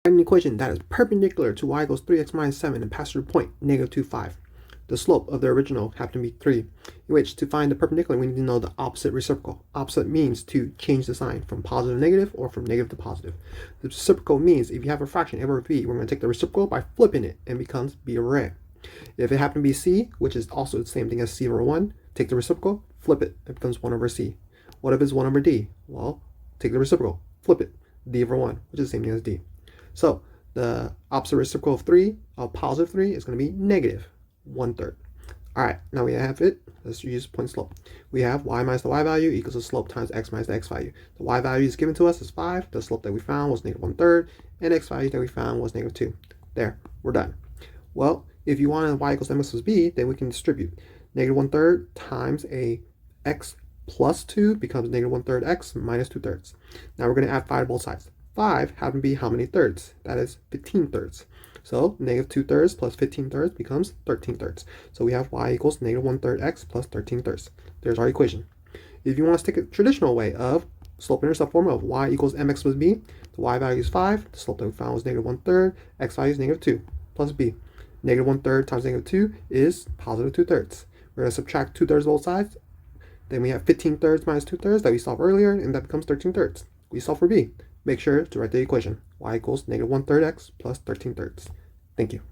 An equation that is perpendicular to y equals 3x minus 7 and passes through point negative 2, 5. The slope of the original happened to be 3, in which to find the perpendicular we need to know the opposite reciprocal. Opposite means to change the sign from positive to negative or from negative to positive. The reciprocal means if you have a fraction a over b, we're going to take the reciprocal by flipping it and it becomes b over a. If it happened to be c, which is also the same thing as c over 1, take the reciprocal, flip it, it becomes 1 over c. What if it's 1 over d? Well, take the reciprocal, flip it, d over 1, which is the same thing as d. So the opposite reciprocal of 3, of positive 3, is going to be negative 1/3. All right, now we have it. Let's use point slope. We have y minus the y value equals the slope times x minus the x value. The y value is given to us as 5. The slope that we found was negative 1/3, and x value that we found was negative 2. There, we're done. Well, if you wanted y equals mx plus b, then we can distribute. Negative 1/3 times a x plus 2 becomes negative 1/3 x minus 2/3. Now we're going to add 5 to both sides. 5 happen to be how many thirds? That is 15/3. So negative 2/3 plus 15/3 becomes 13/3. So we have y equals negative 1/3 x plus 13/3. There's our equation. If you want to take a traditional way of slope-intercept formula of y equals mx plus b, the y value is 5, the slope that we found was negative 1/3, x value is negative 2, plus b. Negative 1/3 times negative 2 is positive 2/3. We're going to subtract 2/3 both sides. Then we have 15/3 minus 2/3 that we solved earlier, and that becomes 13/3. We solve for b. Make sure to write the equation. Y equals negative 1/3 x plus 13/3. Thank you.